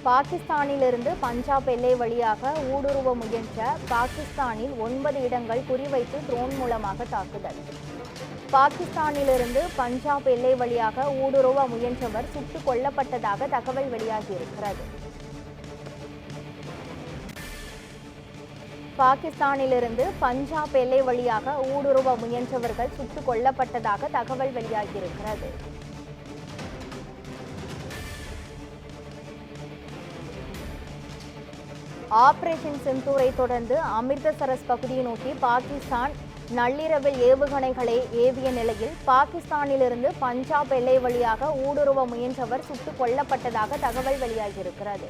பாகிஸ்தானிலிருந்து பஞ்சாப் எல்லை வழியாக ஊடுருவ முயன்ற பாகிஸ்தானில் 9 இடங்கள் குறிவைத்து ட்ரோன் மூலமாக தாக்குதல். பாகிஸ்தானிலிருந்து பஞ்சாப் எல்லை வழியாக ஊடுருவ முயன்றவர் சுட்டுக் கொல்லப்பட்டதாக தகவல் வெளியாகியிருக்கிறது. பாகிஸ்தானிலிருந்து பஞ்சாப் எல்லை வழியாக ஊடுருவ முயன்றவர்கள் சுட்டுக் கொல்லப்பட்டதாக தகவல் வெளியாகியிருக்கிறது. ஆபரேஷன் சிந்தூரை தொடர்ந்து அமிர்தசரஸ் பகுதியை நோக்கி பாகிஸ்தான் நள்ளிரவில் ஏவுகணைகளை ஏவிய நிலையில் பாகிஸ்தானிலிருந்து பஞ்சாப் எல்லை வழியாக ஊடுருவ முயன்றவர் சுட்டுக் கொல்லப்பட்டதாக தகவல் வெளியாகியிருக்கிறது.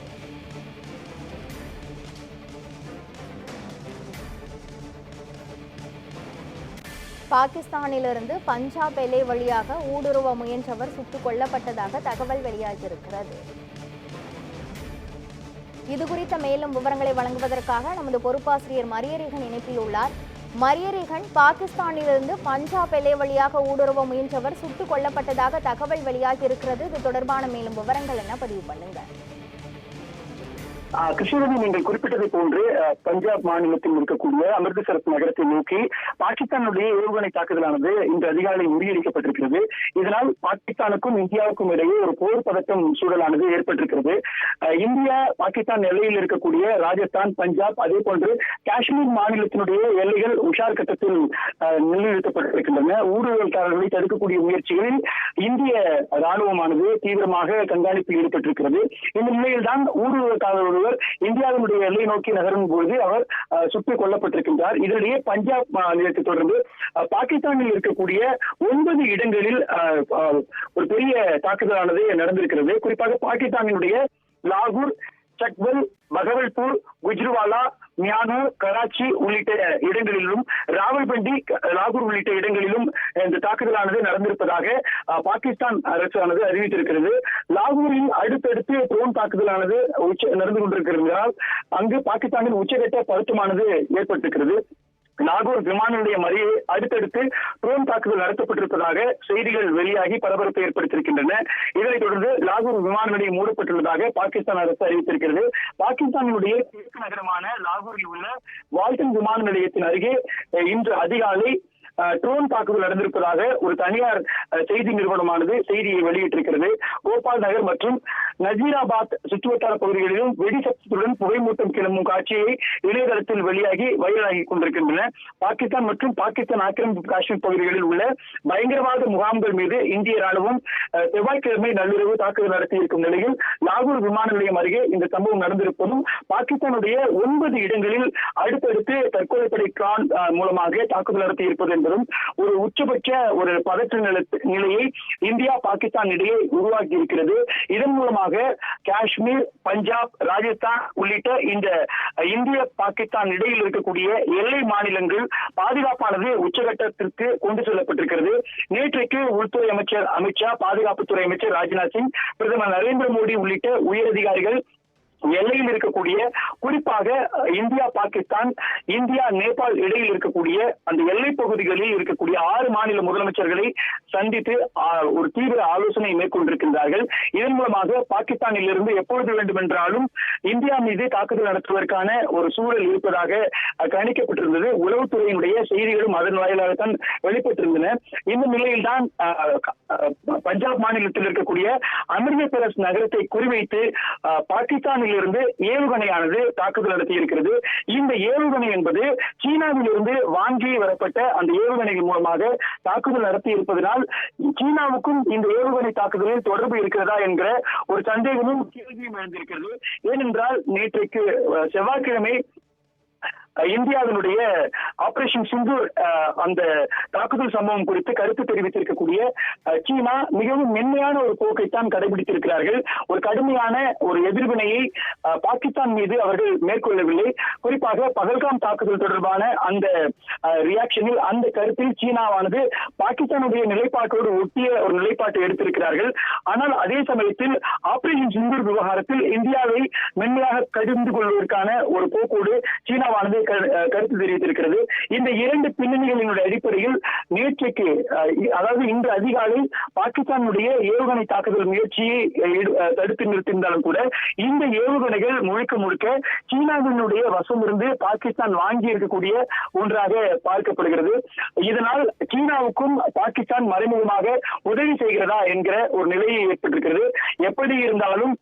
பாகிஸ்தானிலிருந்து பஞ்சாப் எல்லை வழியாக ஊடுருவ முயன்றவர் சுட்டுக் கொல்லப்பட்டதாக தகவல் வெளியாகியிருக்கிறது. இதுகுறித்த மேலும் விவரங்களை வழங்குவதற்காக நமது பொறுப்பாசிரியர் மரியரேகன் இணைப்பில் உள்ளார். மரியரேகன், பாகிஸ்தானிலிருந்து பஞ்சாப் எல்லை வழியாக ஊடுருவ முயன்றவர் சுட்டுக் கொல்லப்பட்டதாக தகவல் வெளியாகி இருக்கிறது. இது தொடர்பான மேலும் விவரங்கள் என்ன பதிவு பண்ணுங்க. கிருஷ்ணகிரி, நீங்கள் குறிப்பிட்டதை போன்று பஞ்சாப் மாநிலத்தில் இருக்கக்கூடிய அமிர்தசரஸ் நகரத்தை நோக்கி பாகிஸ்தானுடைய ஏவுகணை தாக்குதலானது இன்று அதிகாலை முறியடிக்கப்பட்டிருக்கிறது. இதனால் பாகிஸ்தானுக்கும் இந்தியாவுக்கும் இடையே ஒரு போர் பதட்டம் சூழலானது ஏற்பட்டிருக்கிறது. இந்தியா பாகிஸ்தான் எல்லையில் இருக்கக்கூடிய ராஜஸ்தான், பஞ்சாப், அதே போன்று காஷ்மீர் மாநிலத்தினுடைய எல்லைகள் உஷார் கட்டத்தில் நிலைநிறுத்தப்பட்டிருக்கின்றன. ஊடுருவல்காரர்களை தடுக்கக்கூடிய முயற்சிகளில் இந்திய ராணுவமானது தீவிரமாக கண்காணிப்பில் ஈடுபட்டிருக்கிறது. இந்த நிலையில்தான் ஊடுருவல்காரர்கள் இந்தியாவினுடைய எல்லை நோக்கி நகரும் பொழுது அவர் சுட்டுக் கொல்லப்பட்டிருக்கின்றார். இதனிடையே பஞ்சாப் மாநிலத்தை தொடர்ந்து பாகிஸ்தானில் இருக்கக்கூடிய 9 இடங்களில் ஒரு பெரிய தாக்குதலானது நடந்திருக்கிறது. குறிப்பாக பாகிஸ்தானினுடைய லாகூர், சக்பல், பகவல்பூர், குஜ்ருவாலா, மியானூர், கராச்சி உள்ளிட்ட இடங்களிலும், ராவல்பிண்டி, லாகூர் உள்ளிட்ட இடங்களிலும் இந்த தாக்குதலானது நடந்திருப்பதாக பாகிஸ்தான் அரசானது அறிவித்திருக்கிறது. லாகூரில் அடுத்தடுத்து ட்ரோன் தாக்குதலானது நடந்து கொண்டிருக்கிறதால் அங்கு பாகிஸ்தானில் உச்சகட்ட பதட்டமானது ஏற்பட்டிருக்கிறது. லாகூர் விமான நிலையம் அருகே அடுத்தடுத்து ட்ரோன் தாக்குதல் நடத்தப்பட்டிருப்பதாக செய்திகள் வெளியாகி பரபரப்பை ஏற்படுத்தியிருக்கின்றன. இதனைத் தொடர்ந்து லாகூர் விமான நிலையம் மூடப்பட்டுள்ளதாக பாகிஸ்தான் அரசு அறிவித்திருக்கிறது. பாகிஸ்தானுடைய தெற்கு நகரமான லாகூரில் உள்ள வால்டன் விமான நிலையத்தின் அருகே இன்று அதிகாலை ட்ரோன் தாக்குதல் நடந்திருப்பதாக ஒரு தனியார் செய்தி நிறுவனமானது செய்தியை வெளியிட்டிருக்கிறது. கோபால் நகர் மற்றும் நஜீராபாத் சுற்றுவட்டார பகுதிகளிலும் வெடிசத்தத்துடன் புகைமூட்டம் கிளம்பும் காட்சியை இணையதளத்தில் வெளியாகி வைரலாகி கொண்டிருக்கின்றன. பாகிஸ்தான் மற்றும் பாகிஸ்தான் ஆக்கிரமிப்பு காஷ்மீர் பகுதிகளில் உள்ள பயங்கரவாத முகாம்கள் மீது இந்திய ராணுவம் செவ்வாய்க்கிழமை நள்ளிரவு தாக்குதல் நடத்தியிருக்கும் நிலையில் லாகூர் விமான நிலையம் அருகே இந்த சம்பவம் நடந்திருப்பதும் பாகிஸ்தானுடைய 9 இடங்களில் அடுத்தடுத்து தற்கொலைப்படை ட்ரோன் மூலமாக தாக்குதல் நடத்தியிருப்பது ஒரு உச்சபட்ச ஒரு பதற்ற நிலையை இந்தியா பாகிஸ்தான் இடையே உருவாக்கி இருக்கிறது. இதன் மூலமாக காஷ்மீர், பஞ்சாப், ராஜஸ்தான் உள்ளிட்ட இந்த இந்திய பாகிஸ்தான் இடையில் இருக்கக்கூடிய எல்லை மாநிலங்கள் பாதுகாப்பானது உச்சகட்டத்திற்கு கொண்டு செல்லப்பட்டிருக்கிறது. நேற்றைக்கு உள்துறை அமைச்சர் அமித்ஷா, பாதுகாப்புத்துறை அமைச்சர் ராஜ்நாத் சிங், பிரதமர் நரேந்திர மோடி உள்ளிட்ட உயரதிகாரிகள் எல்லையில் இருக்கக்கூடிய, குறிப்பாக இந்தியா பாகிஸ்தான், இந்தியா நேபாள் இடையில் இருக்கக்கூடிய அந்த எல்லை பகுதிகளில் இருக்கக்கூடிய 6 மாநில முதலமைச்சர்களை சந்தித்து ஒரு தீவிர ஆலோசனை மேற்கொண்டிருக்கின்றார்கள். இதன் மூலமாக பாகிஸ்தானில் இருந்து எப்பொழுது வேண்டுமென்றாலும் இந்தியா மீது தாக்குதல் நடத்துவதற்கான ஒரு சூழல் இருப்பதாக கணிக்கப்பட்டிருந்தது. உளவுத்துறையினுடைய செய்திகளும் அதன் வாயிலாகத்தான் வெளிப்பட்டிருந்தன. இந்த நிலையில்தான் பஞ்சாப் மாநிலத்தில் இருக்கக்கூடிய அமிர்தசரஸ் நகரத்தை குறிவைத்து பாகிஸ்தானில் இருந்து ஏவுகணையானது தாக்குதல் நடத்தி இருக்கிறது. இந்த ஏவுகணை என்பது சீனாவில் இருந்து வாங்கி வரப்பட்ட அந்த ஏவுகணைகள் மூலமாக தாக்குதல் நடத்தி இருப்பதனால் சீனாவுக்கும் இந்த ஏவுகணை தாக்குதலில் தொடர்பு இருக்கிறதா என்கிற ஒரு சந்தேகமும் கேள்வியும் எழுந்திருக்கிறது. ஏனென்றால் நேற்றைக்கு செவ்வாய்க்கிழமை இந்தியாவினுடைய ஆபரேஷன் சிந்தூர் அந்த தாக்குதல் சம்பவம் குறித்து கருத்து தெரிவித்திருக்கக்கூடிய சீனா மிகவும் மென்மையான ஒரு போக்கைத்தான் கடைபிடித்திருக்கிறார்கள். ஒரு கடுமையான ஒரு எதிர்வினையை பாகிஸ்தான் மீது அவர்கள் மேற்கொள்ளவில்லை. குறிப்பாக பகல்காம் தாக்குதல் தொடர்பான அந்த ரியாக்ஷனில், அந்த கருத்தில் சீனாவானது பாகிஸ்தானுடைய நிலைப்பாட்டோடு ஒட்டிய ஒரு நிலைப்பாட்டை எடுத்திருக்கிறார்கள். ஆனால் அதே சமயத்தில் ஆபரேஷன் சிந்தூர் விவகாரத்தில் இந்தியாவை மென்மையாக கடிந்து கொள்வதற்கான ஒரு போக்கோடு சீனாவானது கருத்து தெரிவித்திருக்கிறது. இந்த இரண்டு பின்னணிகளினுடைய அடிப்படையில் நேற்றைக்கு அதாவது இன்று அதிகாலை பாகிஸ்தானுடைய ஏவுகணை தாக்குதல் முயற்சியை தடுத்து நிறுத்தியிருந்தாலும் கூட இந்த ஏவுகணைகள் முழுக்க முழுக்க சீனாவினுடைய வசமிருந்து பாகிஸ்தான் வாங்கி இருக்கக்கூடிய ஒன்றாக பார்க்கப்படுகிறது. இதனால் சீனாவுக்கும் பாகிஸ்தான் மறைமுகமாக உதவி செய்கிறதா என்கிற ஒரு நிலையை ஏற்பட்டிருக்கிறது. எப்படி இருந்தாலும்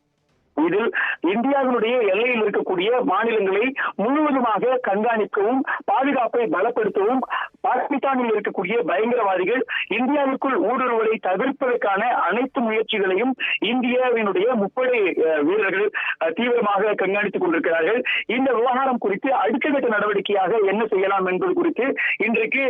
இதில் இந்தியாவினுடைய எல்லையில் இருக்கக்கூடிய மாநிலங்களை முழுவதுமாக கண்காணிக்கவும் பாதுகாப்பை பலப்படுத்தவும் பாகிஸ்தானில் இருக்கக்கூடிய பயங்கரவாதிகள் இந்தியாவுக்குள் ஊடுருவலை தவிர்ப்பதற்கான அனைத்து முயற்சிகளையும் இந்தியாவினுடைய முப்படை வீரர்கள் தீவிரமாக கண்காணித்துக் கொண்டிருக்கிறார்கள். இந்த விவகாரம் குறித்து அடுத்த கட்ட நடவடிக்கையாக என்ன செய்யலாம் என்பது குறித்து இன்றைக்கு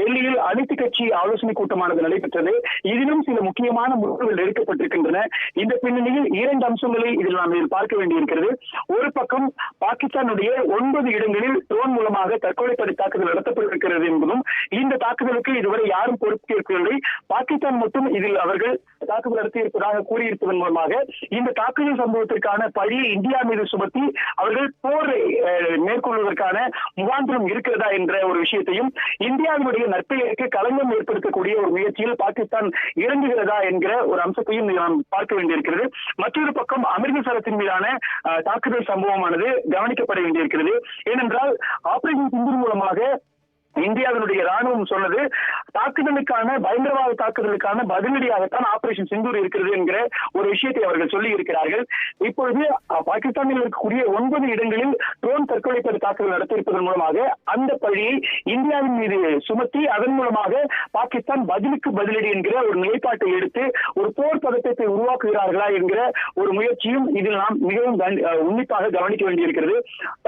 டெல்லியில் அனைத்து கட்சி ஆலோசனை கூட்டமானது நடைபெற்றது. இதிலும் சில முக்கியமான முடிவுகள் எடுக்கப்பட்டிருக்கின்றன. இந்த பின்னணியில் இரண்டு அம்சங்கள் இதில் நாம் பார்க்க வேண்டியிருக்கிறது. ஒரு பக்கம் பாகிஸ்தானுடைய 9 இடங்களில் ட்ரோன் மூலமாக தற்கொலைப்படை தாக்குதல் நடத்தப்பட்டிருக்கிறது என்பதும் இந்த தாக்குதலுக்கு இதுவரை யாரும் பொறுப்பேற்கவில்லை, பாகிஸ்தான் மட்டும் இதில் அவர்கள் தாக்குதல் நடத்தியிருப்பதாக கூறியிருப்பதன் மூலமாக இந்த தாக்குதல் சம்பவத்திற்கான பழியை இந்தியா மீது சுமத்தி அவர்கள் போரை மேற்கொள்வதற்கான முகாந்திரம் இருக்கிறதா என்ற ஒரு விஷயத்தையும் இந்தியாவினுடைய நற்பெயருக்கு களங்கம் ஏற்படுத்தக்கூடிய ஒரு முயற்சியில் பாகிஸ்தான் இறங்குகிறதா என்கிற ஒரு அம்சத்தையும் நாம் பார்க்க வேண்டியிருக்கிறது. மற்றொரு பக்கம் அமிர்தசரத்தின் மீதான தாக்குதல் சம்பவமானது கவனிக்கப்பட வேண்டியிருக்கிறது. ஏனென்றால் ஆபரேஷன் சிந்தூர் மூலமாக இந்தியாவினுடைய ராணுவம் சொன்னது தாக்குதலுக்கான பயங்கரவாத தாக்குதலுக்கான பதிலடியாகத்தான் ஆபரேஷன் சிந்தூர் இருக்கிறது என்கிற ஒரு விஷயத்தை அவர்கள் சொல்லி இருக்கிறார்கள். இப்பொழுது பாகிஸ்தானில் இருக்கக்கூடிய 9 இடங்களில் ட்ரோன் தற்கொலைப்படை தாக்குதல் நடத்தியிருப்பதன் மூலமாக அந்த பழியை இந்தியாவின் மீது சுமத்தி அதன் மூலமாக பாகிஸ்தான் பதிலுக்கு பதிலடி என்கிற ஒரு நிலைப்பாட்டை எடுத்து ஒரு போர் பதட்டத்தை உருவாக்குகிறார்களா என்கிற ஒரு முயற்சியும் இதில் நாம் மிகவும் உன்னிப்பாக கவனிக்க வேண்டியிருக்கிறது.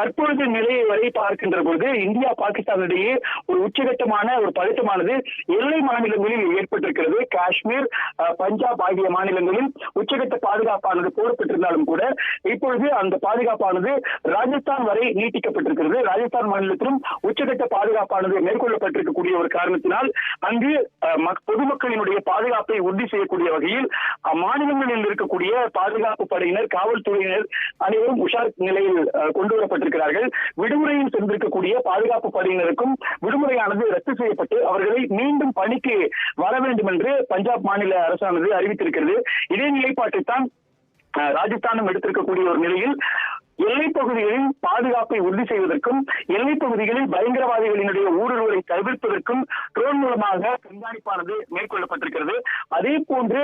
தற்பொழுது நிலையை வரை பார்க்கின்ற பொழுது இந்தியா பாகிஸ்தானிடையே ஒரு உச்சகட்டமான ஒரு பதட்டமானது எல்லை மாநிலங்களில் ஏற்பட்டிருக்கிறது. காஷ்மீர், பஞ்சாப் ஆகிய மாநிலங்களில் உச்சகட்ட பாதுகாப்பானது போடப்பட்டிருந்தாலும் கூட இப்பொழுது அந்த பாதுகாப்பானது ராஜஸ்தான் வரை நீட்டிக்கப்பட்டிருக்கிறது. ராஜஸ்தான் மாநிலத்திலும் உச்சகட்ட பாதுகாப்பானது மேற்கொள்ளப்பட்டிருக்கக்கூடிய ஒரு காரணத்தினால் அங்கு பொதுமக்களினுடைய பாதுகாப்பை உறுதி செய்யக்கூடிய வகையில் மாநிலங்களில் இருக்கக்கூடிய பாதுகாப்பு படையினர், காவல்துறையினர் அனைவரும் உஷார் நிலையில் கொண்டு வரப்பட்டிருக்கிறார்கள். விடுமுறையில் சென்றிருக்கக்கூடிய பாதுகாப்பு படையினருக்கும் விடுமுறையானது ரத்து செய்யப்பட்டு அவர்களை மீண்டும் பணிக்கு வர வேண்டும் என்று பஞ்சாப் மாநில அரசானது அறிவித்திருக்கிறது. இதே நிலைப்பாட்டைத்தான் ராஜஸ்தானும் எடுத்திருக்கக்கூடிய ஒரு நிலையில் எல்லைப் பகுதிகளில் பாதுகாப்பை உறுதி செய்வதற்கும் எல்லைப் பகுதிகளில் பயங்கரவாதிகளினுடைய ஊடுருவலை தவிர்ப்பதற்கும் ட்ரோன் மூலமாக கண்காணிப்பானது மேற்கொள்ளப்பட்டிருக்கிறது. அதே போன்று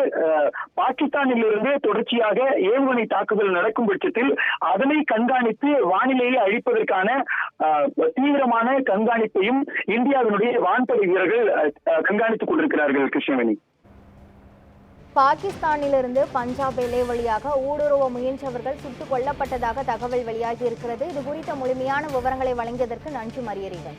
பாகிஸ்தானில் இருந்து தொடர்ச்சியாக ஏவுகணை தாக்குதல் நடக்கும் பட்சத்தில் அதனை கண்காணித்து வானிலையை அழிப்பதற்கான தீவிரமான கண்காணிப்பையும் இந்தியாவினுடைய வான்படை வீரர்கள் கண்காணித்துக் கொண்டிருக்கிறார்கள். கிருஷ்ணவேணி, பாகிஸ்தானிலிருந்து பஞ்சாப் எல்லை வழியாக ஊடுருவ முயன்றவர்கள் சுட்டுக் கொல்லப்பட்டதாக தகவல் வெளியாகி இருக்கிறது. இது குறித்த முழுமையான விவரங்களை வழங்கியதற்கு நன்றி மரியரீகன்.